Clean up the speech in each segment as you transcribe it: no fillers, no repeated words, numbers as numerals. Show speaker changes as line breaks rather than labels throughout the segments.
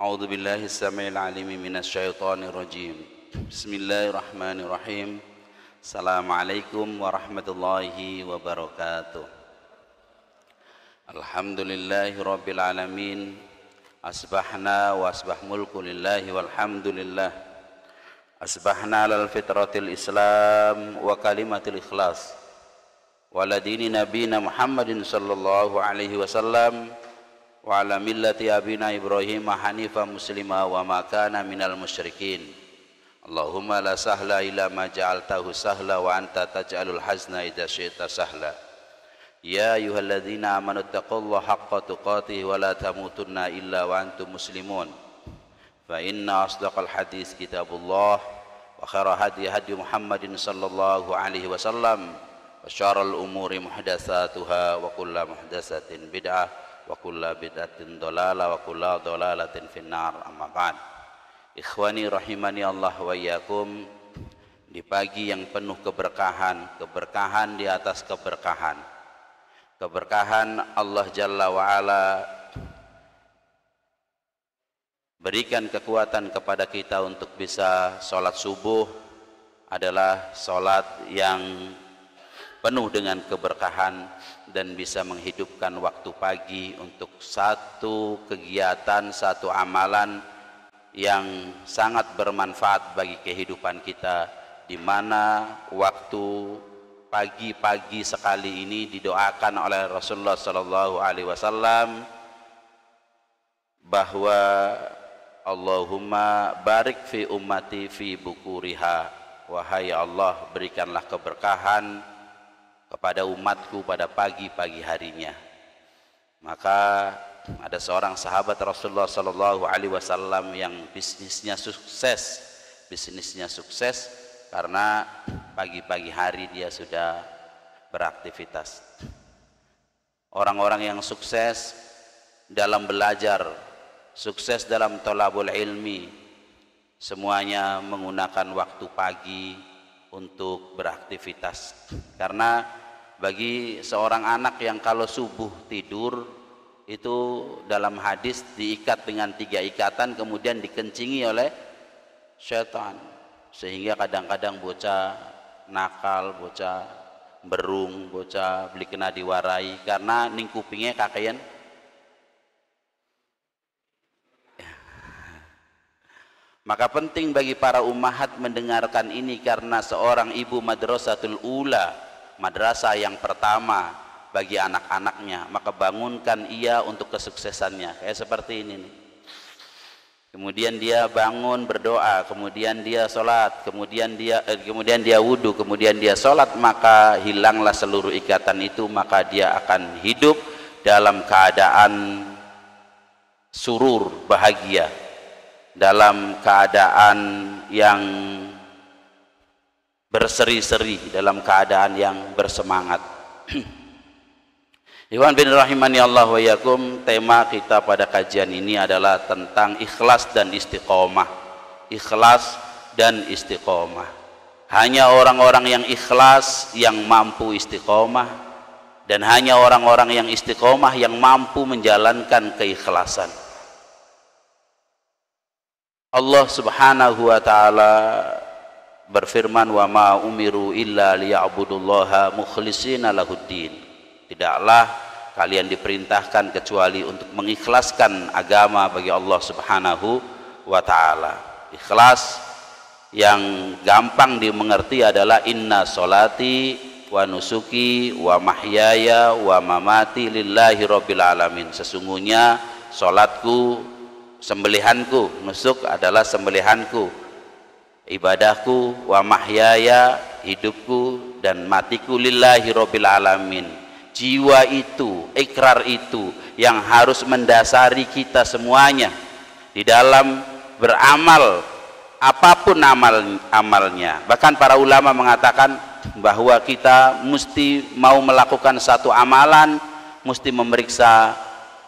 A'udzu billahi as-sami'il 'alim minasyaitonir rajim. Bismillahirrahmanirrahim. Assalamualaikum warahmatullahi wabarakatuh. Alhamdulillahi rabbil alamin. Asbahna wa asbah mulku lillahi walhamdulillah. Asbahna lal fitratil islam wa kalimatil ikhlas. Wa ala dini nabiyina Muhammadin sallallahu alaihi wasallam wa ala millati abina Ibrahim hanifa muslima wa ma kana minal musyrikin. Allahumma la sahla illa ma ja'altahu sahla wa anta taj'alul hazna idza syi'ta sahla. Ya ayyuhalladzina amanu taqullaha haqqa tuqatih wa la tamutunna illa wa antum muslimun. Fa inna asdaqal hadis kitabullah wa khairal hadi hadi Muhammadin sallallahu alaihi wasallam wa syarrul umuri muhdatsatuha wa kullu muhdatsatin bid'ah wa kulla bid'atin dolalah wa kulla dolalatin finnar. Amma ba'd. Ikhwani rahimani Allah wa iyyakum, di pagi yang penuh keberkahan, keberkahan di atas keberkahan, keberkahan Allah Jalla wa Ala berikan kekuatan kepada kita untuk bisa sholat subuh, adalah sholat yang penuh dengan keberkahan dan bisa menghidupkan waktu pagi untuk satu kegiatan, satu amalan yang sangat bermanfaat bagi kehidupan kita, di mana waktu pagi-pagi sekali ini didoakan oleh Rasulullah sallallahu alaihi wasallam bahwa Allahumma barik fi ummati fi bukuriha, wahai Allah berikanlah keberkahan kepada umatku pada pagi-pagi harinya. Maka ada seorang sahabat Rasulullah sallallahu alaihi wasallam yang bisnisnya sukses karena pagi-pagi hari dia sudah beraktivitas. Orang-orang yang sukses dalam belajar, sukses dalam thalabul ilmi, semuanya menggunakan waktu pagi untuk beraktivitas. Karena bagi seorang anak yang kalau subuh tidur itu dalam hadis diikat dengan 3 ikatan kemudian dikencingi oleh syaitan, sehingga kadang-kadang bocah nakal, bocah berung, bocah beli kena diwarai karena ning kupingnya kakean. Maka penting bagi para ummahat mendengarkan ini, karena seorang ibu madrasatul ula, madrasah yang pertama bagi anak-anaknya, maka bangunkan ia untuk kesuksesannya. Kayak seperti ini nih. Kemudian dia bangun berdoa, kemudian dia sholat, kemudian dia wudhu, kemudian dia sholat, maka hilanglah seluruh ikatan itu, maka dia akan hidup dalam keadaan surur, bahagia, dalam keadaan yang berseri-seri, dalam keadaan yang bersemangat. Ikhwan bin rahimani Allah wa iyyakum, tema kita pada kajian ini adalah tentang ikhlas dan istiqomah. Ikhlas dan istiqomah. Hanya orang-orang yang ikhlas yang mampu istiqomah, dan hanya orang-orang yang istiqomah yang mampu menjalankan keikhlasan. Allah Subhanahu wa taala berfirman, wa ma umiru illa liya'budullaha mukhlishina lahuddin. Tidaklah kalian diperintahkan kecuali untuk mengikhlaskan agama bagi Allah Subhanahu wa taala. Ikhlas yang gampang dimengerti adalah inna sholati wa nusuki wa mahyaya wa mamati lillahi rabbil alamin. Sesungguhnya salatku, sembelihanku, nusuk adalah sembelihanku, ibadahku, wa mahyaya, hidupku, dan matiku lillahi rabbil alamin. Jiwa itu, ikrar itu yang harus mendasari kita semuanya di dalam beramal, apapun amalnya. Bahkan para ulama mengatakan bahwa kita mesti mau melakukan satu amalan, mesti memeriksa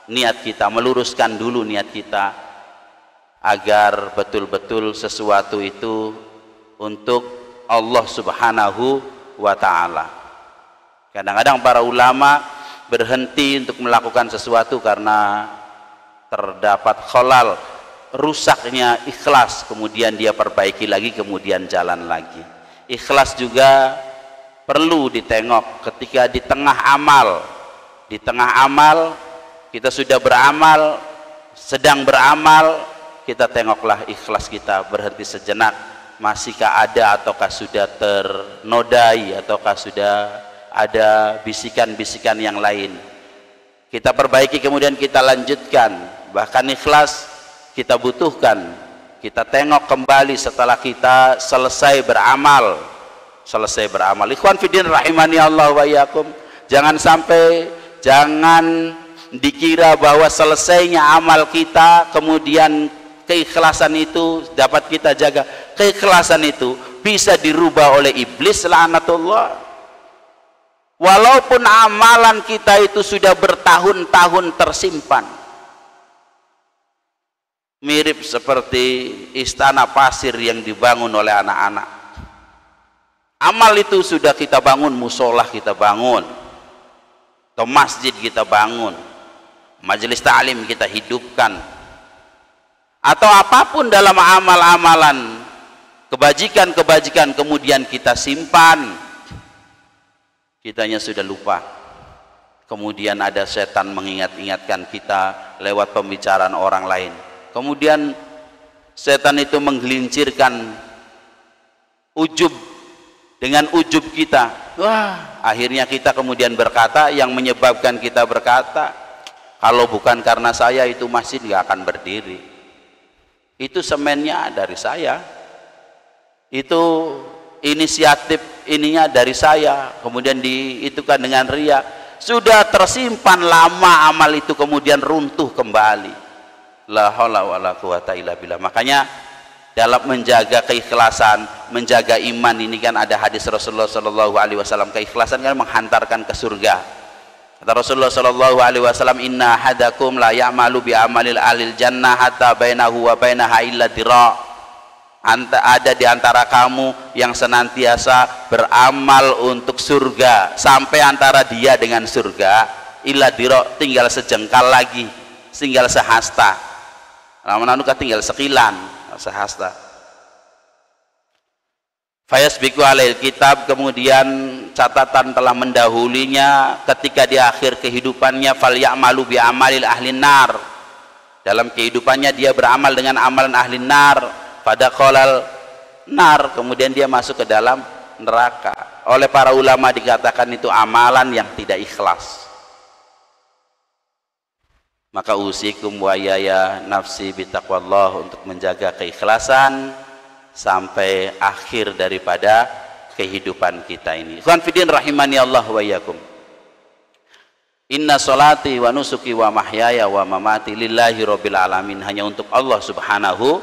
niat kita, meluruskan dulu niat kita, agar betul-betul sesuatu itu untuk Allah Subhanahu wa ta'ala. Kadang-kadang para ulama berhenti untuk melakukan sesuatu karena terdapat khalal, rusaknya ikhlas, kemudian dia perbaiki lagi, kemudian jalan lagi. Ikhlas juga perlu ditengok ketika di tengah amal kita sudah beramal, sedang beramal, kita tengoklah ikhlas kita, berhenti sejenak, masihkah ada ataukah sudah ternodai ataukah sudah ada bisikan-bisikan yang lain, kita perbaiki kemudian kita lanjutkan. Bahkan ikhlas kita butuhkan, kita tengok kembali setelah kita selesai beramal. Ikhwan fiddin rahimani Allah wa iyyakum, jangan dikira bahwa selesainya amal kita kemudian keikhlasan itu dapat kita jaga. Keikhlasan itu bisa dirubah oleh iblis laknatullah. Walaupun amalan kita itu sudah bertahun-tahun tersimpan, mirip seperti istana pasir yang dibangun oleh anak-anak. Amal itu sudah kita bangun, musolah kita bangun, atau masjid kita bangun, majelis ta'lim kita hidupkan, atau apapun dalam amal-amalan kebajikan kemudian kita simpan, kitanya sudah lupa. Kemudian ada setan mengingat-ingatkan kita lewat pembicaraan orang lain, kemudian setan itu menggelincirkan dengan ujub kita. Wah, akhirnya kita kemudian berkata, yang menyebabkan kita berkata, kalau bukan karena saya itu masjid nggak akan berdiri, itu semennya dari saya, itu inisiatif ininya dari saya, kemudian diitukan dengan ria, sudah tersimpan lama amal itu kemudian runtuh kembali. La haula wala quwata illa billah. Makanya dalam menjaga keikhlasan, menjaga iman ini kan ada hadis Rasulullah Shallallahu Alaihi Wasallam, keikhlasan kan menghantarkan ke surga. Kata Rasulullah Shallallahu Alaihi Wasallam, inna hadakum la ya'malu bi amalil alil jannah hatta bainahu wa bainaha illa dira. Ada di antara kamu yang senantiasa beramal untuk surga sampai antara dia dengan surga illa dira, tinggal sejengkal lagi, tinggal sehasta. Namun tinggal sekilan sehasta. Fayasbiqu alail kitab, kemudian catatan telah mendahulinya ketika di akhir kehidupannya, falyamalu bi amalil ahlin nar, dalam kehidupannya dia beramal dengan amalan ahlin nar, pada kolal nar, kemudian dia masuk ke dalam neraka. Oleh para ulama dikatakan itu amalan yang tidak ikhlas. Maka usikum wa yaya nafsi bitaqwallah, untuk menjaga keikhlasan sampai akhir daripada kehidupan kita ini. Ikhwan fiddin rahimani Allah wa iyyakum. Inna salati wa nusuki wa mahyaya wa mamati lillahi rabbil alamin, hanya untuk Allah subhanahu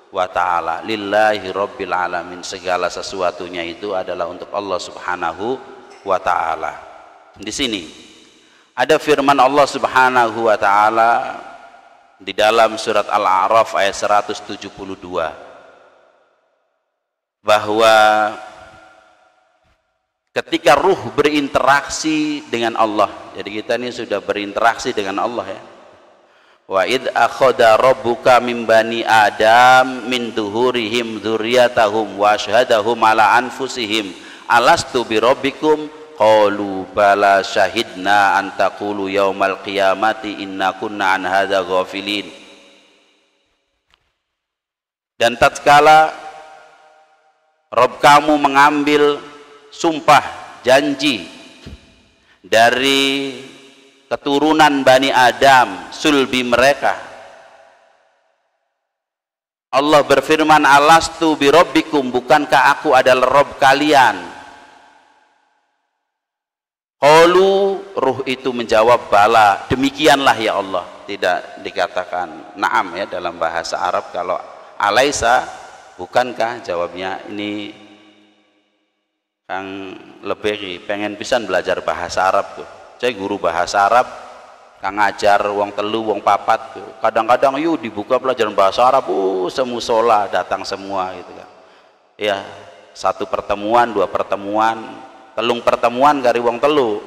wa ta'ala. Lillahi rabbil alamin, segala sesuatunya itu adalah untuk Allah subhanahu wa ta'ala. Di sini ada firman Allah subhanahu wa ta'ala di dalam surat Al-A'raf ayat 172, bahwa ketika ruh berinteraksi dengan Allah, jadi kita ini sudah berinteraksi dengan Allah ya. Wa id akhadha rabbuka min bani adam min duhurihim dzurriyyatahum wa asyhadahum ala anfusihim alastu bi rabbikum qalu bala syahidna an taqulu yaumal qiyamati inna kunna an hadza ghafilin. Dan tatkala Rabb kamu mengambil sumpah janji dari keturunan Bani Adam, sulbi mereka, Allah berfirman, alastu bi rabbikum, bukankah aku adalah Rabb kalian? Qalu, ruh itu menjawab, bala, demikianlah ya Allah. Tidak dikatakan na'am ya dalam bahasa Arab. Kalau alaisa, bukankah, jawabnya ini Kang Leberi pengen pisan belajar bahasa Arab tuh. Saya guru bahasa Arab, Kang ngajar wong telu wong papat tuh. Kadang-kadang yuk dibuka pelajaran bahasa Arab, semusola datang semua gitu kan. Ya, satu pertemuan, dua pertemuan, telung pertemuan kari wong telu.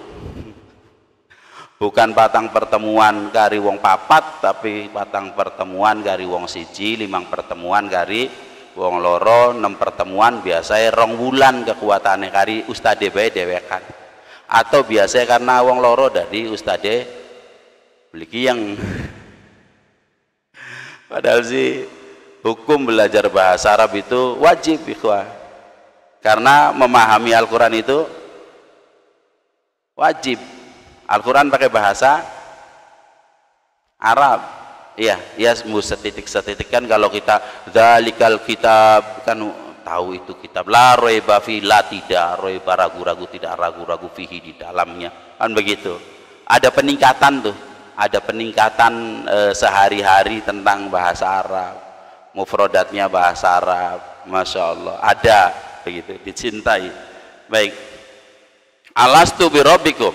bukan patang pertemuan kari wong papat, tapi patang pertemuan kari wong siji, 5 pertemuan kari wong loro, 6 pertemuan biasanya 2 wulan kekuatannya kari ustade bae dewekan, atau biasanya karena wong loro dari ustade beli yang padahal sih hukum belajar bahasa Arab itu wajib ikhwah, karena memahami Al-Quran itu wajib. Al-Quran pakai bahasa Arab. Iya, ya setitik-setitik kan kalau kita dzalikal kitab kan tahu itu kitab la raiba fi, la tidak raiba, ragu-ragu tidak ragu-ragu fihi di dalamnya. Kan begitu. Ada peningkatan tuh, ada peningkatan sehari-hari tentang bahasa Arab. Mufradatnya bahasa Arab. Masya Allah, ada begitu, dicintai. Baik. Alastu bi rabbikum,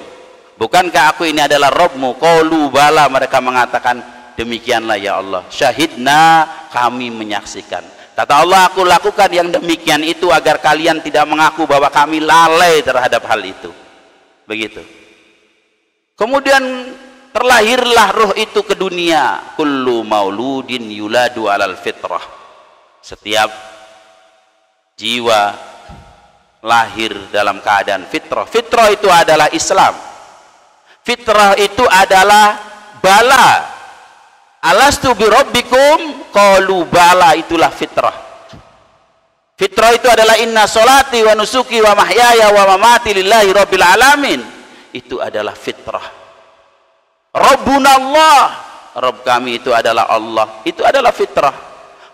bukankah aku ini adalah Rabbmu? Qalu bala, mereka mengatakan demikianlah ya Allah. Syahidna, kami menyaksikan. Kata Allah, aku lakukan yang demikian itu agar kalian tidak mengaku bahwa kami lalai terhadap hal itu. Begitu. Kemudian terlahirlah ruh itu ke dunia. Kullu mauludin yuladu alal fitrah. Setiap jiwa lahir dalam keadaan fitrah. Fitrah itu adalah Islam. Fitrah itu adalah bala. Alastu bi rabbikum, qalu bala, itulah fitrah. Fitrah itu adalah inna sholati wa nusuki wa mahyaya wa mamati lillahi rabbil alamin. Itu adalah fitrah. Rabbuna Allah, Rabb kami itu adalah Allah. Itu adalah fitrah.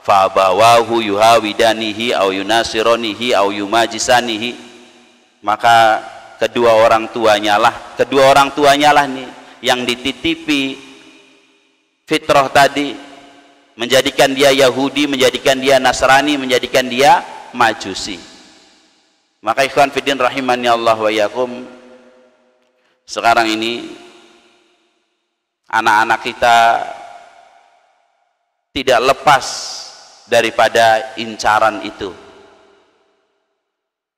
Fa bawahu yuhawidanihi au yunasironihi au yumajisanihi, maka kedua orang tuanya lah nih yang dititipi fitrah tadi, menjadikan dia Yahudi, menjadikan dia Nasrani, menjadikan dia Majusi. Maka ikhwan fiddin rahimani Allah wa yakum, sekarang ini anak-anak kita tidak lepas daripada incaran itu.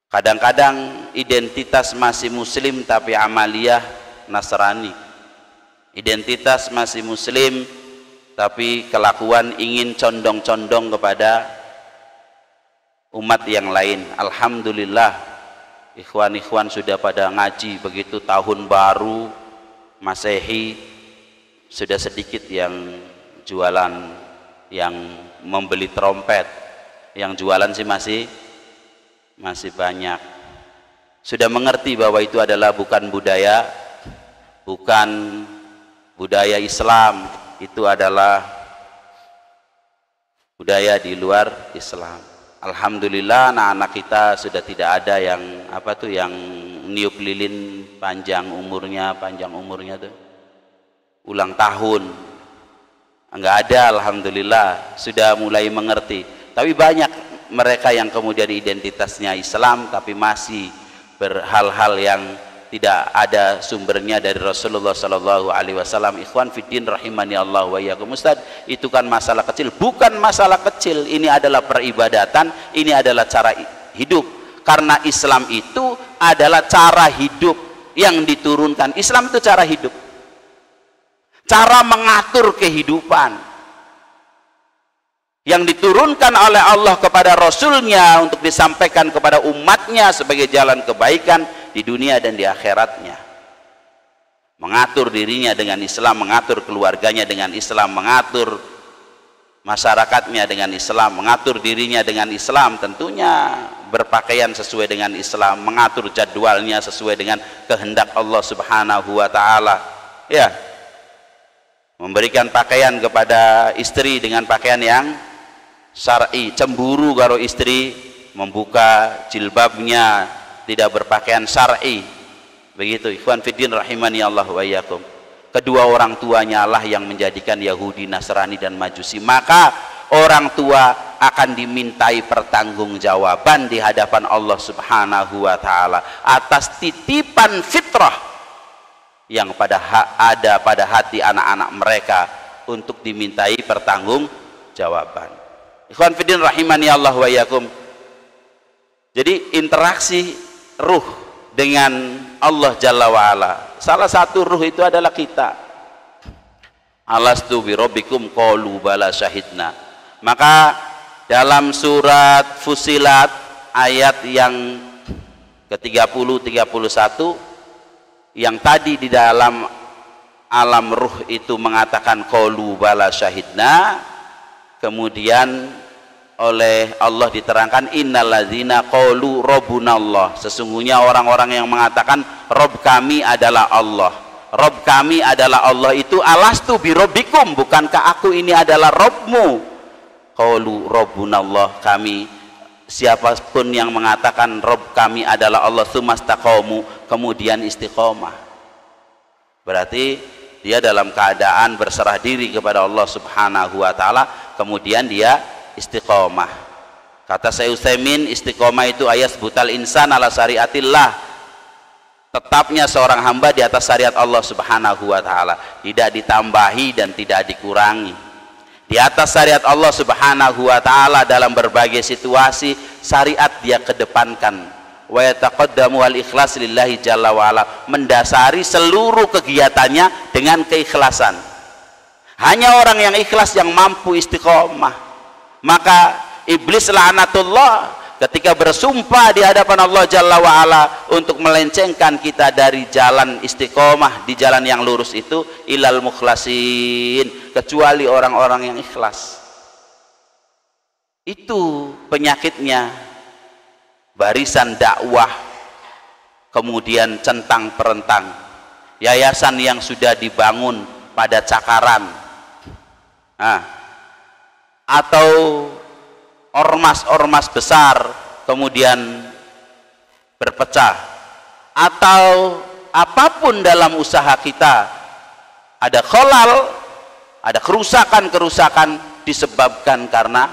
Kadang-kadang identitas masih muslim tapi amaliyah Nasrani. Identitas masih muslim tapi kelakuan ingin condong-condong kepada umat yang lain. Alhamdulillah, ikhwan-ikhwan sudah pada ngaji, begitu tahun baru Masehi sudah sedikit yang jualan, yang membeli trompet. Yang jualan sih masih banyak. Sudah mengerti bahwa itu adalah bukan budaya Islam, itu adalah budaya di luar Islam. Alhamdulillah anak-anak kita sudah tidak ada yang yang niup lilin panjang umurnya tuh ulang tahun, enggak ada. Alhamdulillah sudah mulai mengerti. Tapi banyak mereka yang kemudian identitasnya Islam tapi masih berhal-hal yang tidak ada sumbernya dari Rasulullah Sallallahu Alaihi Wasallam. Ikhwan fiddin rahimani Allah wa iyyakum. Ustaz, itu kan masalah kecil. Bukan masalah kecil, ini adalah peribadatan, ini adalah cara hidup. Karena Islam itu adalah cara hidup yang diturunkan. Islam itu cara hidup, cara mengatur kehidupan yang diturunkan oleh Allah kepada Rasulnya untuk disampaikan kepada umatnya sebagai jalan kebaikan di dunia dan di akhiratnya. Mengatur dirinya dengan Islam, mengatur keluarganya dengan Islam, mengatur masyarakatnya dengan Islam, mengatur dirinya dengan Islam, tentunya berpakaian sesuai dengan Islam, mengatur jadwalnya sesuai dengan kehendak Allah Subhanahu wa taala. Ya. Memberikan pakaian kepada istri dengan pakaian yang syar'i, cemburu kalau istri membuka jilbabnya tidak berpakaian syar'i. Begitu ikhwan fiddin rahimani Allah wa iyyakum. Kedua orang tuanya lah yang menjadikan Yahudi, Nasrani dan Majusi. Maka orang tua akan dimintai pertanggungjawaban di hadapan Allah Subhanahu wa taala atas titipan fitrah yang ada pada hati anak-anak mereka untuk dimintai pertanggungjawaban. Ikhwan fiddin rahimani Allah wa iyyakum. Jadi interaksi ruh dengan Allah Jalla wa'ala. Salah satu ruh itu adalah kita. Alastu birabbikum qalu bala syahidna. Maka dalam surat Fusilat ayat yang ke-30 31 yang tadi di dalam alam ruh itu mengatakan qalu bala syahidna, kemudian oleh Allah diterangkan innalladzina qalu rabbunallah, sesungguhnya orang-orang yang mengatakan Rob kami adalah Allah, Rob kami adalah Allah itu alastu birabbikum, bukankah aku ini adalah Robmu? Qalu rabbunallah, kami, siapapun yang mengatakan Rob kami adalah Allah tsumastaqamu, kemudian istiqomah, berarti dia dalam keadaan berserah diri kepada Allah Subhanahu wa taala, kemudian dia istiqomah. Kata Syekh Utsaimin, istiqomah itu ayat butal insan ala syariatillah, tetapnya seorang hamba di atas syariat Allah Subhanahu wa taala, tidak ditambahi dan tidak dikurangi. Di atas syariat Allah Subhanahu wa taala dalam berbagai situasi, syariat dia kedepankan. Wa yataqaddamu al ikhlas lillahi jalla wa ala, mendasari seluruh kegiatannya dengan keikhlasan. Hanya orang yang ikhlas yang mampu istiqomah. Maka iblis laknatullah ketika bersumpah di hadapan Allah Jalla wa'ala untuk melencengkan kita dari jalan istiqomah, di jalan yang lurus itu, ilal mukhlasin, kecuali orang-orang yang ikhlas. Itu penyakitnya barisan dakwah kemudian centang perentang, yayasan yang sudah dibangun pada cakaran, atau ormas-ormas besar kemudian berpecah, atau apapun dalam usaha kita ada kholal, ada kerusakan-kerusakan disebabkan karena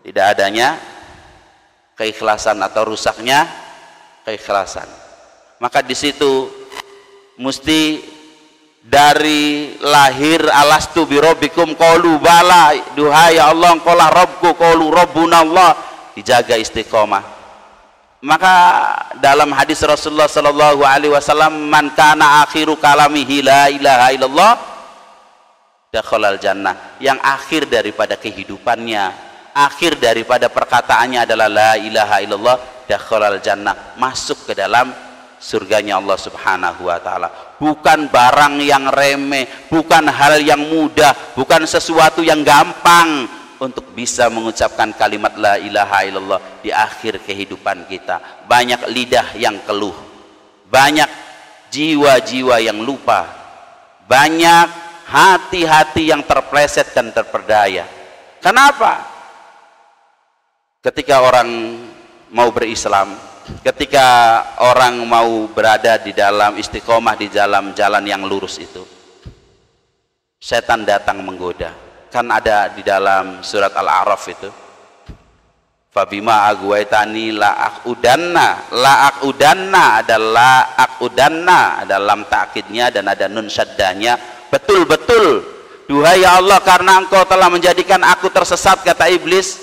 tidak adanya keikhlasan atau rusaknya keikhlasan. Maka di situ mesti dari lahir alastu birabbikum qalu bala, duhai Allah engkaulah Rabbku, qalu rabbunallah, dijaga istiqomah. Maka dalam hadis Rasulullah sallallahu alaihi wasallam, man kana akhiru kalamihi la ilaha illallah dakhalal jannah, yang akhir daripada kehidupannya, akhir daripada perkataannya adalah la ilaha illallah dakhalal jannah, masuk ke dalam surganya Allah Subhanahu wa taala. Bukan barang yang remeh, bukan hal yang mudah, bukan sesuatu yang gampang untuk bisa mengucapkan kalimat la ilaha illallah di akhir kehidupan kita. Banyak lidah yang keluh, banyak jiwa-jiwa yang lupa, banyak hati-hati yang terpleset dan terperdaya. Kenapa? Ketika orang mau berislam, ketika orang mau berada di dalam istiqomah, di dalam jalan yang lurus itu, setan datang menggoda. Kan ada di dalam surat Al-A'raf itu, fabima agwaitani la'akudanna, ada lam ta'kidnya dan ada nun syaddanya, betul-betul duhai ya Allah, karena engkau telah menjadikan aku tersesat, kata iblis,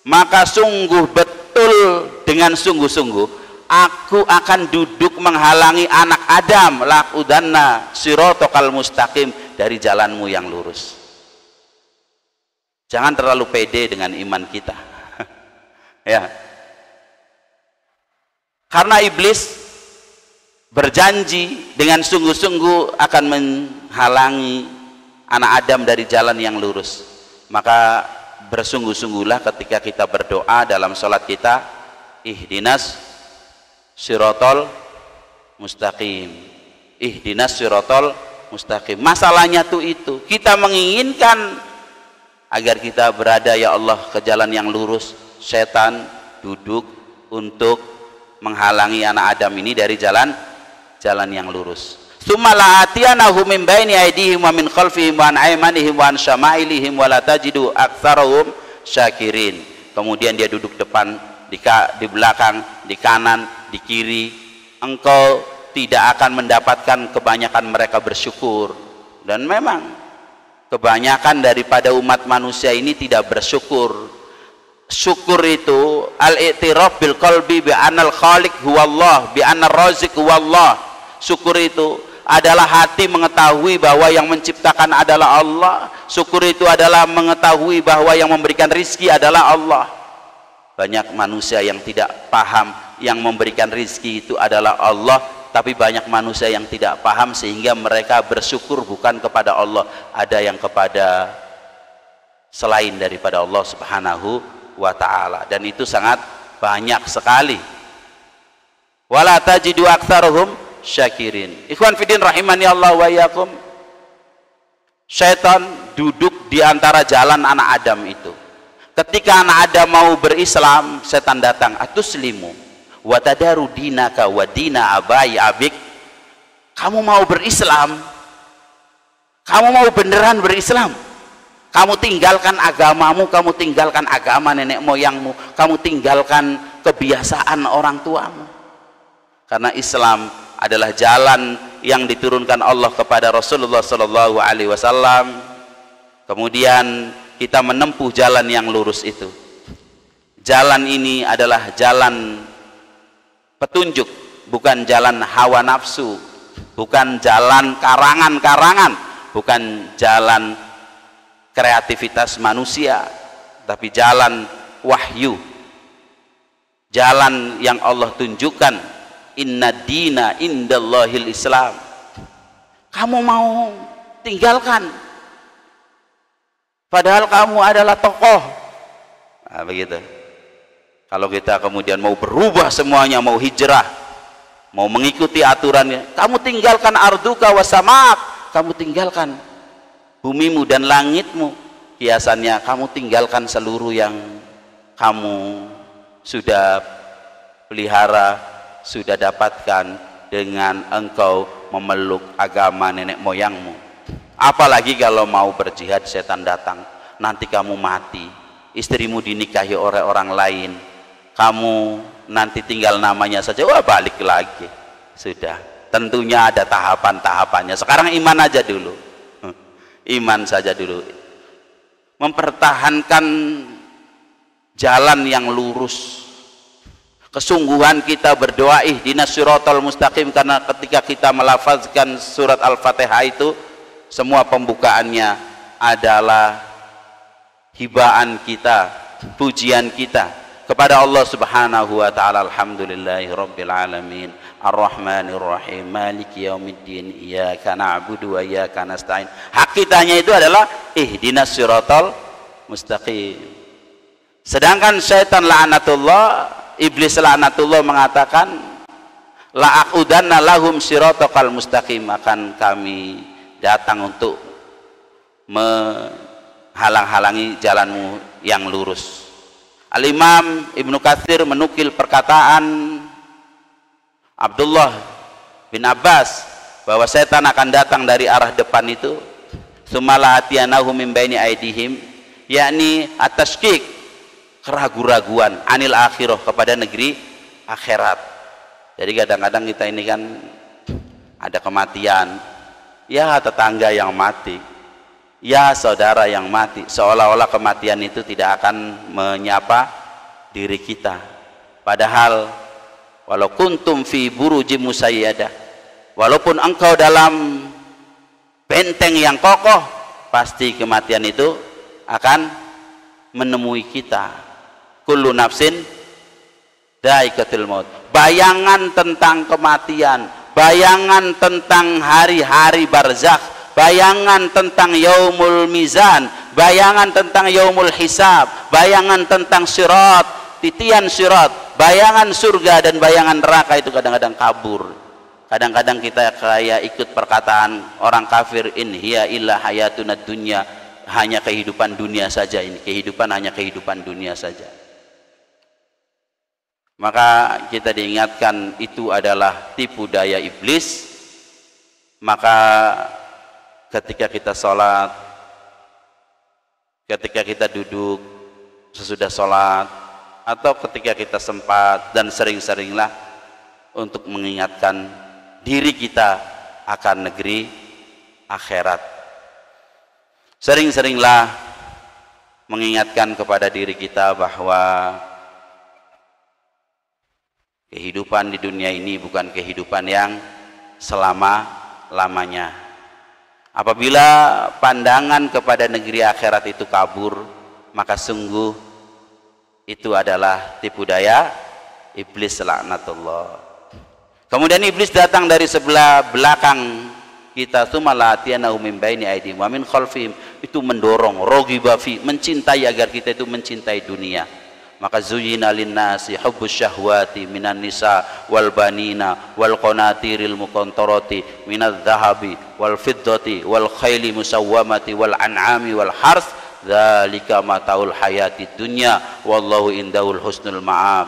maka sungguh betul, dengan sungguh-sungguh aku akan duduk menghalangi anak Adam, laqudanna sirotokal mustaqim, dari jalanmu yang lurus. Jangan terlalu pede dengan iman kita. Ya, karena iblis berjanji dengan sungguh-sungguh akan menghalangi anak Adam dari jalan yang lurus. Maka bersungguh-sungguhlah ketika kita berdoa dalam sholat kita, ihdinas sirotol mustaqim, ihdinas sirotol mustaqim. Masalahnya tuh itu, kita menginginkan agar kita berada ya Allah ke jalan yang lurus, setan duduk untuk menghalangi anak Adam ini dari jalan yang lurus. Tsumma la'atiyanahum min baini aydihim wa min khalfihim wa an aymanihim wa an syama'ilihim wa la tajidu aktsarahum syakirin. Kemudian dia duduk depan, di belakang, di kanan, di kiri. Engkau tidak akan mendapatkan kebanyakan mereka bersyukur. Dan memang kebanyakan daripada umat manusia ini tidak bersyukur. syukur itu al-i'tiraf bil qalbi bi anal khaliq huwallah, bi anar raziq huwallah. Syukur itu adalah hati mengetahui bahwa yang menciptakan adalah Allah. Syukur itu adalah mengetahui bahwa yang memberikan rizki adalah Allah. Banyak manusia yang tidak paham yang memberikan rizki itu adalah Allah, tapi banyak manusia yang tidak paham sehingga mereka bersyukur bukan kepada Allah, ada yang kepada selain daripada Allah Subhanahu wa ta'ala, dan itu sangat banyak sekali. Wala tajidu aktsaruhum syakirin. Ikhwan fiddin rahimani Allah wa iyyakum. Syaitan duduk di antara jalan anak Adam itu. Ketika anak Adam mau berislam, setan datang, atuslimu wa tadaru dinaka wa dina abai abik. Kamu mau berislam, kamu mau beneran berislam, kamu tinggalkan agamamu, kamu tinggalkan agama nenek moyangmu, kamu tinggalkan kebiasaan orang tuamu. Karena Islam adalah jalan yang diturunkan Allah kepada Rasulullah sallallahu alaihi wasallam. Kemudian kita menempuh jalan yang lurus itu. Jalan ini adalah jalan petunjuk, bukan jalan hawa nafsu, bukan jalan karangan-karangan, bukan jalan kreativitas manusia, tapi jalan wahyu, jalan yang Allah tunjukkan. Inna dina indallahil Islam. Kamu mau tinggalkan, padahal kamu adalah tokoh. Nah, begitu. Kalau kita kemudian mau berubah semuanya, mau hijrah, mau mengikuti aturannya, kamu tinggalkan arduka wasamak, kamu tinggalkan bumimu dan langitmu. Kiasannya kamu tinggalkan seluruh yang kamu sudah pelihara, sudah dapatkan dengan engkau memeluk agama nenek moyangmu. Apalagi kalau mau berjihad, setan datang, nanti kamu mati, istrimu dinikahi oleh orang lain, kamu nanti tinggal namanya saja, wah balik lagi. Sudah, tentunya ada tahapan-tahapannya. Sekarang iman aja dulu, iman saja dulu, mempertahankan jalan yang lurus. Kesungguhan kita berdoa ihdinas siratal mustaqim, karena ketika kita melafazkan surat Al-Fatihah itu, semua pembukaannya adalah hibaan kita, pujian kita kepada Allah Subhanahu wa ta'ala. Alhamdulillahi rabbil alamin, arrahmanir rahim, maliki yaumiddin, iyyaka na'budu wa iyyaka nasta'in. Hak kitanya itu adalah ihdinas siratal mustaqim. Sedangkan syaitan la'anatullah, iblis la'anatullah mengatakan, la'aqudanna lahum siratal mustaqim, akan kami datang untuk menghalang-halangi jalanmu yang lurus. Al-Imam Ibnu Katsir menukil perkataan Abdullah bin Abbas bahwa setan akan datang dari arah depan itu, tsumma atiyanahu min baini aidihim, yakni at-tashkik, keraguan-raguan anil akhirah, kepada negeri akhirat. Jadi kadang-kadang kita ini kan ada kematian, ya tetangga yang mati, ya saudara yang mati, seolah-olah kematian itu tidak akan menyapa diri kita. Padahal walau kuntum fi burujim musayyadah, walaupun engkau dalam benteng yang kokoh, pasti kematian itu akan menemui kita. Kullu nafsin dha'iqatul maut. Bayangan tentang kematian, bayangan tentang hari-hari barzakh, bayangan tentang yaumul mizan, bayangan tentang yaumul hisab, bayangan tentang sirat, titian sirat, bayangan surga dan bayangan neraka itu kadang-kadang kabur. Kadang-kadang kita kayak ikut perkataan orang kafir, in hiya illa hayatuna dunya, hanya kehidupan dunia saja ini, kehidupan hanya kehidupan dunia saja. Maka kita diingatkan itu adalah tipu daya iblis. Maka ketika kita sholat, ketika kita duduk sesudah sholat, atau ketika kita sempat, dan sering-seringlah untuk mengingatkan diri kita akan negeri akhirat. Sering-seringlah mengingatkan kepada diri kita bahwa kehidupan di dunia ini bukan kehidupan yang selama-lamanya. Apabila pandangan kepada negeri akhirat itu kabur, maka sungguh itu adalah tipu daya iblis laknatullah. Kemudian iblis datang dari sebelah belakang kita, tsummala'atiyanahum min baini aydihim wa min khalfihim, itu mendorong raghiba fi, mencintai agar kita itu mencintai dunia. Maka zuyyina linnasi hubbus syahwati minan nisa wal banina wal qanatiril muqantarati minadh dhahabi wal fiddati wal khayli musawwamati wal an'ami wal hars, dzalika mataul hayatid dunya wallahu indahul husnul ma'ab.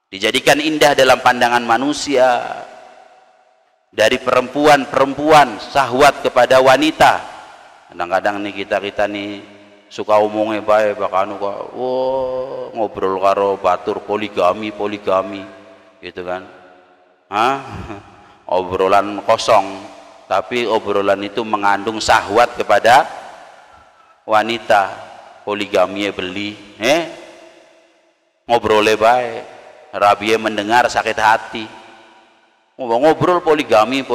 Dijadikan indah dalam pandangan manusia dari perempuan syahwat kepada wanita. Kadang-kadang nih kita nih suka omongnya bae bakanu kok ngobrol karo batur poligami gitu kan. Obrolan kosong, tapi obrolan itu mengandung syahwat kepada wanita. Poligami beli ngobrole bae, rabiye mendengar sakit hati. Ngobrol poligami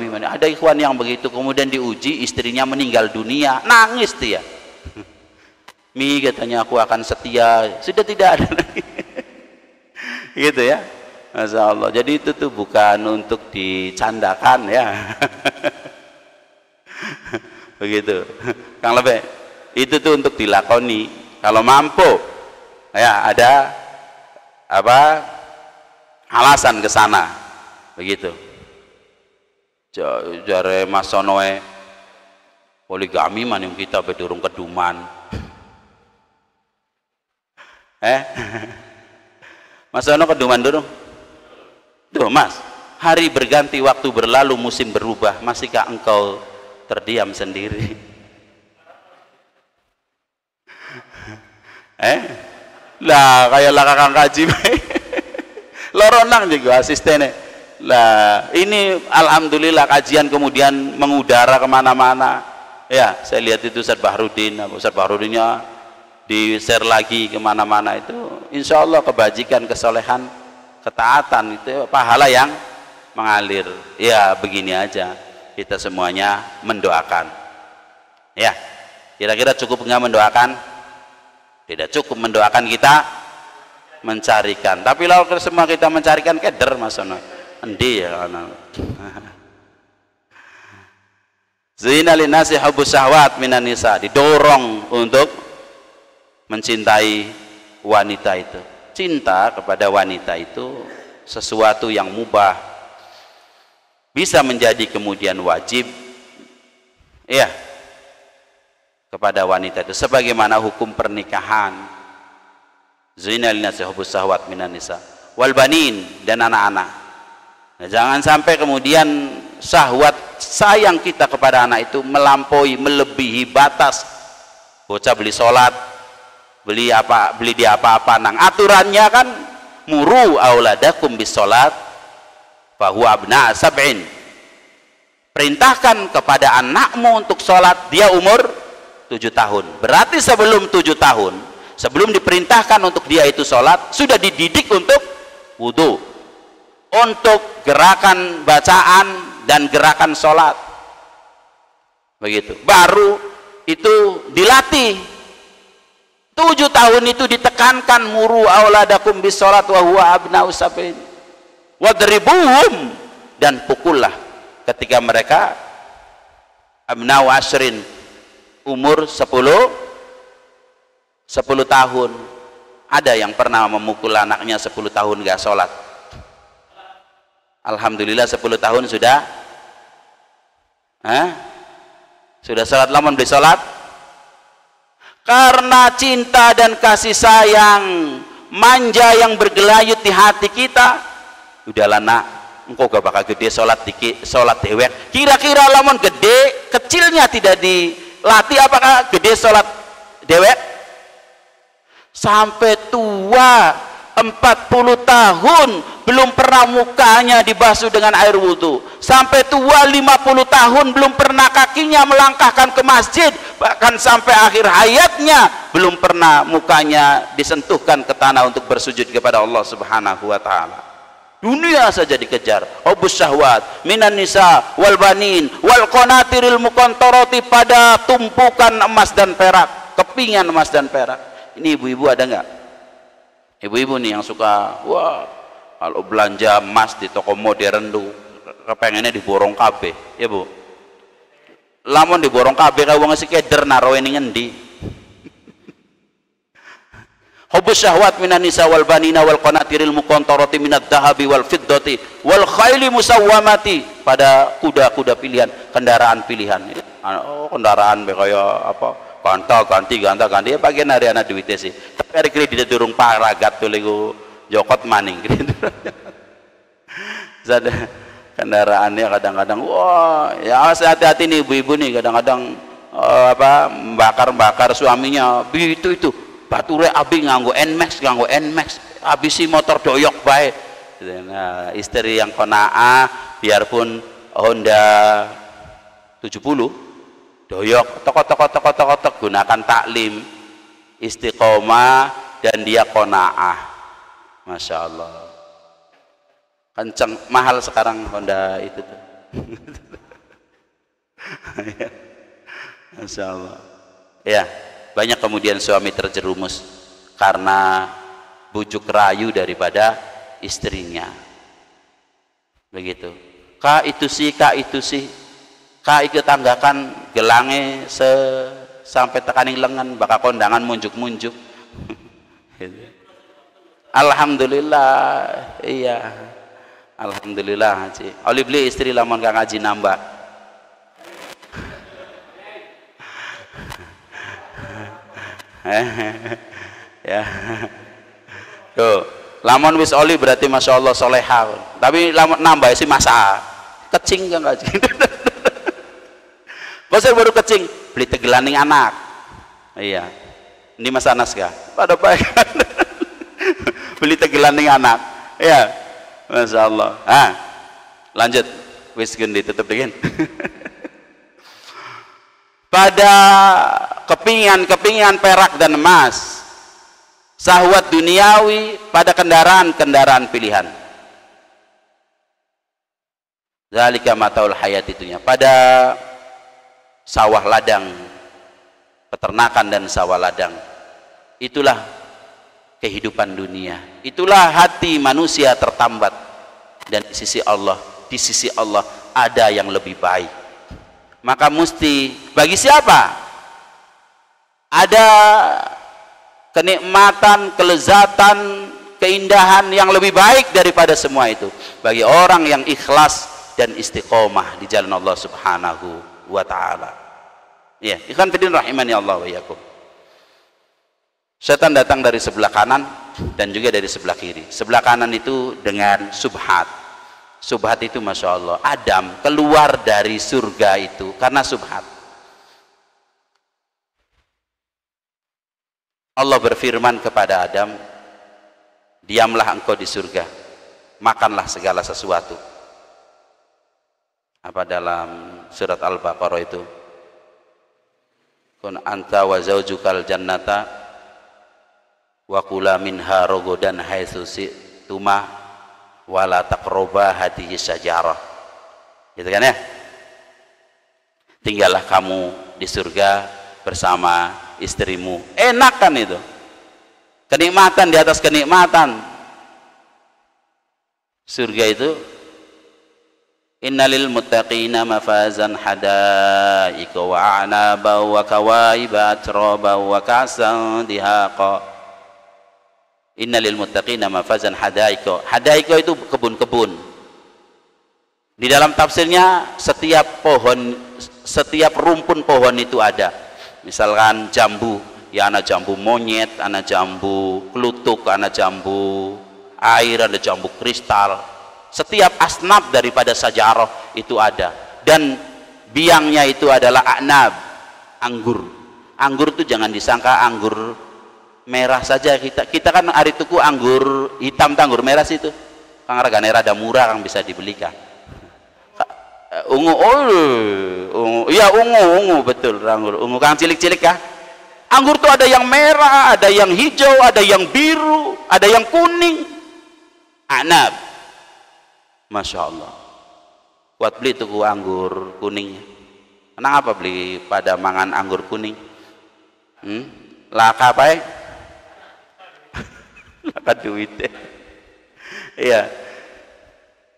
mana ada ikhwan yang begitu, kemudian diuji istrinya meninggal dunia, nangis dia. Mi katanya aku akan setia, sudah tidak ada lagi. Gitu ya, Masya Allah. Jadi itu tuh bukan untuk dicandakan ya. Begitu Kang Lebe, itu tuh untuk dilakoni kalau mampu ya, ada apa alasan ke sana. Begitu. Jare Mas Sonoe poligami man yang kita bedurung keduman. Mas Sono keduman durung? Tuh Mas, hari berganti, waktu berlalu, musim berubah, masihkah engkau terdiam sendiri? Lah kayak lah kakang kaji loronang juga asistennya. Lah ini alhamdulillah kajian kemudian mengudara kemana-mana ya. Saya lihat itu Ustaz Bahrudinnya di share lagi kemana-mana. Itu insya Allah kebajikan, kesolehan, ketaatan, itu pahala yang mengalir ya. Begini aja, kita semuanya mendoakan ya. Kira-kira cukup nggak mendoakan? Tidak cukup mendoakan, kita mencarikan. Tapi kalau semua kita mencarikan, keder Mas Sono endi ya anak. Zina linnasi hubbus syahwat minan nisa, didorong untuk mencintai wanita itu. Cinta kepada wanita itu sesuatu yang mubah, bisa menjadi kemudian wajib ya kepada wanita itu, sebagaimana hukum pernikahan. Zina linnasi hubbus syahwat minan nisa wal banin, dan anak-anak. Nah, jangan sampai kemudian syahwat sayang kita kepada anak itu melampaui, melebihi batas. Bocah beli sholat, beli dia apa-apa, nang aturannya kan muru auladakum bis sholat fahuwa abna sab'in. Perintahkan kepada anakmu untuk sholat, dia umur 7 tahun. Berarti sebelum 7 tahun, sebelum diperintahkan untuk dia itu sholat, sudah dididik untuk wudu, untuk gerakan bacaan dan gerakan sholat. Begitu, baru itu dilatih. 7 tahun itu ditekankan, muru auladakum bis sholat wa huwa abna'u sab'in wadribuhum, dan pukullah ketika mereka abna'u ashrin, umur 10 tahun. Ada yang pernah memukul anaknya 10 tahun gak sholat? Alhamdulillah 10 tahun sudah sholat. Lamun beli sholat karena cinta dan kasih sayang manja yang bergelayut di hati kita. Udahlah nak, engkau gak bakal gede sholat dewek. Kira-kira lamun gede, kecilnya tidak dilatih, apakah gede sholat dewek? Sampai tua 40 tahun belum pernah mukanya dibasuh dengan air wudhu, sampai tua 50 tahun belum pernah kakinya melangkahkan ke masjid, bahkan sampai akhir hayatnya belum pernah mukanya disentuhkan ke tanah untuk bersujud kepada Allah Subhanahu wa taala. Dunia saja dikejar, hubus syahwat minan nisa wal banin wal qanatiril muqantarati, pada tumpukan emas dan perak, kepingan emas dan perak. Ini ibu-ibu ada nggak? Ibu-ibu nih yang suka, wah kalau belanja emas di toko modern tuh kepengennya diborong kabeh, ya Bu. Lamun diborong kabeh kae wong sekeder naruh ning ngendi? Hubus syahwat minan nisa wal banina wal qanatiril muqantarati minad dhahabi wal fiddati wal khayli musawwamati, pada kuda-kuda pilihan, kendaraan pilihan. Oh, kendaraan kaya apa? Ganti ya bagian hari anak duitnya sih. Tapi hari kreditnya durung paragat tuh lego jokot maning. Ada kendaraannya kadang-kadang, wah ya hati-hati nih ibu-ibu nih, kadang-kadang bakar suaminya itu bature abi nganggo Nmax habis si motor doyok baik. Nah, istri yang qanaah biarpun Honda 70 doyok tok gunakan taklim istiqomah dan dia qanaah. Masya Allah, kenceng, mahal sekarang Honda itu tuh. Masya Allah ya. Banyak kemudian suami terjerumus karena bujuk rayu daripada istrinya, begitu. Kak itu sih Kak ikut tanggakan gelange sampai tekaning lengan, bakal kondangan munjuk-munjuk. Alhamdulillah, iya. Alhamdulillah Haji. Oli beli istri lamun kang ngaji nambah. Ya. Tuh, lamun wis oli berarti Masya Allah soleha. Tapi lamun nambah sih masa kecing kan ngaji. Pasal baru kecing, beli tegelaning anak. Iya. Ini Mas Anas kah? Pada baik. Beli tegelaning anak. Iya. Masya Allah. Lanjut. Wis gendi tutup dingin. Pada kepingan perak dan emas, syahwat duniawi pada kendaraan pilihan. Zalika mataul hayat itunya, pada sawah ladang, peternakan dan sawah ladang. Itulah kehidupan dunia. Itulah hati manusia tertambat, dan di sisi Allah ada yang lebih baik. Maka mesti bagi siapa ada kenikmatan, kelezatan, keindahan yang lebih baik daripada semua itu, bagi orang yang ikhlas dan istiqomah di jalan Allah Subhanahu wa ta'ala. Ya, ikhwan fillah rahimani Allah wa iyyakum. Setan datang dari sebelah kanan dan juga dari sebelah kiri. Sebelah kanan itu dengan subhat. Subhat itu Masya Allah, Adam keluar dari surga itu karena subhat. Allah berfirman kepada Adam, diamlah engkau di surga, makanlah segala sesuatu. Apa dalam surat Al-Baqarah itu, kun anta wa zaujukal jannata wa kula minha rogodan haitsu si'tuma wala taqroba hadhihi syajarah, gitu kan ya. Tinggallah kamu di surga bersama istrimu, enak kan itu, kenikmatan di atas kenikmatan. Surga itu innalil muttaqina mafazan hadaika wa a'naba wa kawaiba atraba wa ka'san dihaqa. Innalil muttaqina mafazan hadaika. Hadaika itu kebun-kebun. Di dalam tafsirnya setiap pohon, setiap rumpun pohon itu ada. Misalkan jambu, ya ana jambu monyet, ana jambu kelutuk, ana jambu air, ada jambu kristal. Setiap asnaf daripada sajarah itu ada. Dan biangnya itu adalah a'nab, anggur. Anggur itu jangan disangka anggur merah saja kita kan hari tuku anggur hitam anggur merah situ kang regane rada murah kang bisa dibelikan ungu iya ungu betul anggur ungu kang cilik-cilik kah anggur tuh ada yang merah ada yang hijau ada yang biru ada yang kuning anab Masya Allah buat beli tuku anggur kuningnya kenapa beli pada mangan anggur kuning laka apa laka duit iya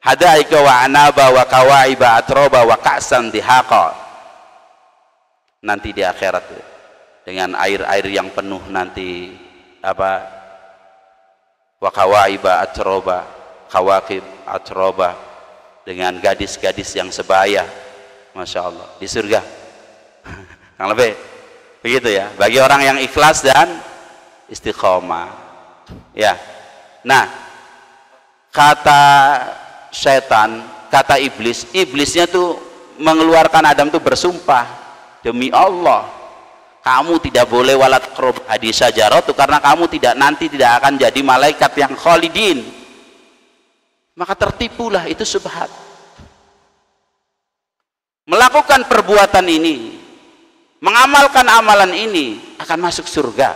hadaika wa anaba wa kawaiba atroba wa ka'san dihaqa nanti di akhirat dengan air-air yang penuh nanti apa wa kawaiba atroba kawakib atroba dengan gadis-gadis yang sebaya Masya Allah di surga yang lebih begitu ya bagi orang yang ikhlas dan istiqomah ya nah kata setan kata iblisnya tuh mengeluarkan Adam tuh bersumpah demi Allah kamu tidak boleh walat qurb hadis sajaratu karena kamu nanti tidak akan jadi malaikat yang khalidin maka tertipulah itu subhat melakukan perbuatan ini mengamalkan amalan ini akan masuk surga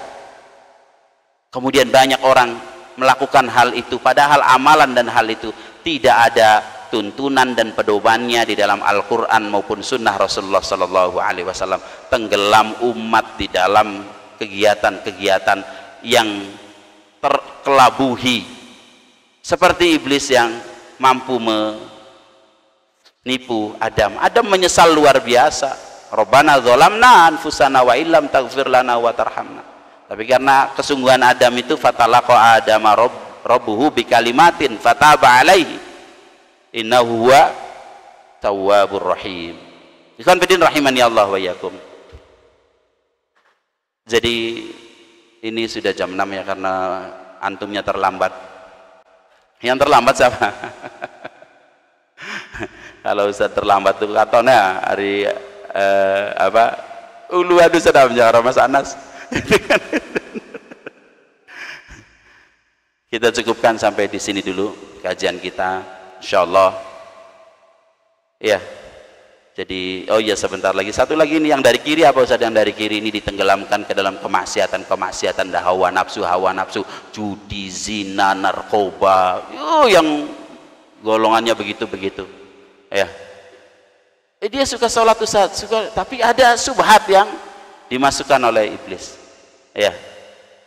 kemudian banyak orang melakukan hal itu padahal amalan dan hal itu tidak ada tuntunan dan pedomannya di dalam Al-Quran maupun sunnah Rasulullah Sallallahu Alaihi Wasallam tenggelam umat di dalam kegiatan-kegiatan yang terkelabuhi seperti iblis yang mampu menipu Adam menyesal luar biasa Rabbana dzalamna anfusana wa illam taghfir lana wa tarhamna tapi karena kesungguhan Adam itu fatalaqa Adama rabbuhu bikalimatin fataba alaihi innahu huwa tawwabur rahim ikhwan fillah rahimani Allah wa iyyakum jadi ini sudah jam 6 ya karena antumnya terlambat yang terlambat siapa kalau Ustaz terlambat tuh katanya hari ulu aduh sedap menjara Mas Anas kita cukupkan sampai di sini dulu kajian kita insyaallah ya jadi oh iya sebentar lagi satu lagi ini yang dari kiri apa Ustaz yang dari kiri ini ditenggelamkan ke dalam kemaksiatan dah hawa nafsu judi zina narkoba yang golongannya begitu ya dia suka sholat Ustaz tapi ada subhat yang dimasukkan oleh iblis ya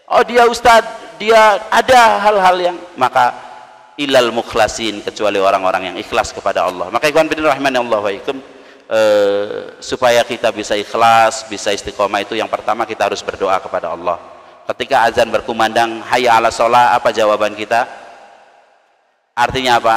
oh dia Ustaz dia ada hal-hal yang maka ilal mukhlasin kecuali orang-orang yang ikhlas kepada Allah maka ikhwan fillah rahimani Allah wa ikum supaya kita bisa ikhlas bisa istiqomah itu yang pertama kita harus berdoa kepada Allah ketika azan berkumandang hayya ala sholat apa jawaban kita artinya apa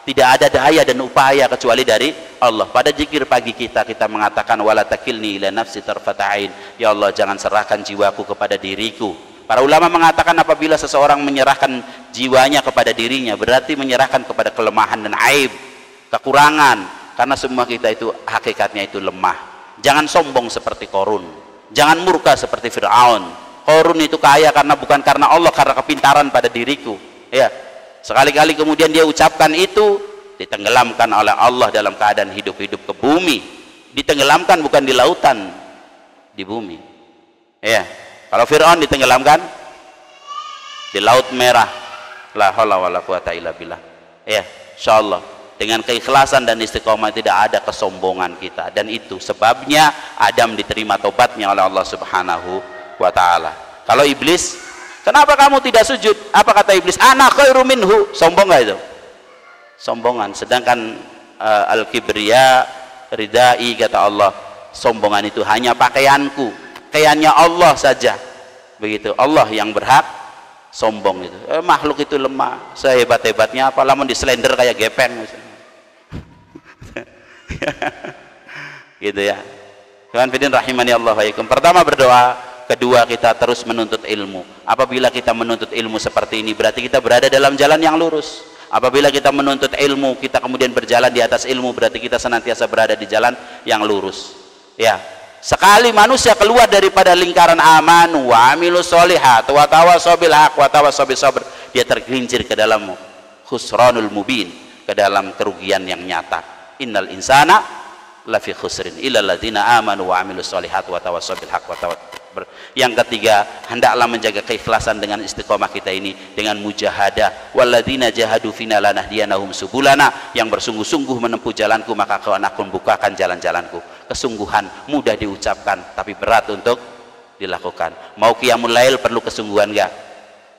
tidak ada daya dan upaya kecuali dari Allah pada zikir pagi kita mengatakan wala takilni ila nafsi tarfata'ain ya Allah jangan serahkan jiwaku kepada diriku para ulama mengatakan apabila seseorang menyerahkan jiwanya kepada dirinya berarti menyerahkan kepada kelemahan dan aib kekurangan karena semua kita itu hakikatnya itu lemah jangan sombong seperti Qarun jangan murka seperti Fir'aun Qarun itu kaya karena bukan karena Allah karena kepintaran pada diriku ya sekali-kali kemudian dia ucapkan itu ditenggelamkan oleh Allah dalam keadaan hidup-hidup ke bumi ditenggelamkan bukan di lautan di bumi ya kalau Fir'aun ditenggelamkan di Laut Merah la haula wala quwata illa billah ya insyaallah dengan keikhlasan dan istiqomah tidak ada kesombongan kita dan itu sebabnya Adam diterima tobatnya oleh Allah Subhanahu wa taala kalau iblis kenapa kamu tidak sujud apa kata iblis ana khairu minhu sombong enggak itu sombongan sedangkan al-kibriya ridai kata Allah sombongan itu hanya pakaianku pakaiannya Allah saja begitu Allah yang berhak sombong itu makhluk itu lemah sehebat-hebatnya apa lamun di slender kayak gepeng gitu ya Tuhan fidin rahimani Allah wa ikum pertama berdoa kedua kita terus menuntut ilmu apabila kita menuntut ilmu seperti ini berarti kita berada dalam jalan yang lurus apabila kita menuntut ilmu kita kemudian berjalan di atas ilmu berarti kita senantiasa berada di jalan yang lurus ya Sekali manusia keluar daripada lingkaran amanu wa amilus sholihat wa tawassaw bil haq wa tawassaw bis sabr, dia tergelincir ke dalam khusranul mubin, ke dalam kerugian yang nyata. Innal insana lafi khusrin illal ladzina amanu wa amilus sholihat wa tawassaw bil haq wa tawassaw. Yang ketiga, hendaklah menjaga keikhlasan dengan istiqomah kita ini dengan mujahadah. Walladzina jahadu fina lanahdiyanahum subulana, yang bersungguh-sungguh menempuh jalanku maka aku akan bukakan jalan-jalanku. Kesungguhan mudah diucapkan tapi berat untuk dilakukan. Mau qiyamul lail perlu kesungguhan enggak?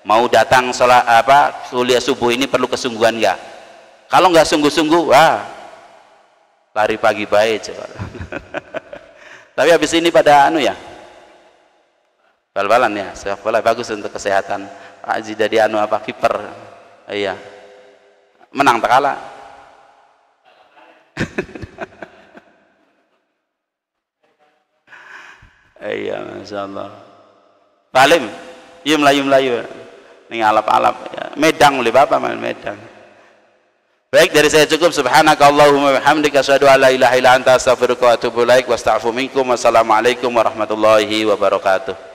Mau datang sholat kuliah subuh ini perlu kesungguhan enggak? Kalau enggak sungguh-sungguh, wah, lari pagi baik coba. Tapi habis ini pada ya, bal-balan ya, sepak bola bagus untuk kesehatan. Pak Haji jadi kiper, iya, menang tak kalah. Iya, masya Allah. Balim, yum layu, nih alap-alap. Ya. Medang oleh bapak main medang. Baik, dari saya cukup. Subhanakallahumma wabihamdika asyhadu an la ilaha illa anta astaghfiruka wa atubu ilaik wa astaghfiru minkum. Wassalamualaikum warahmatullahi wabarakatuh.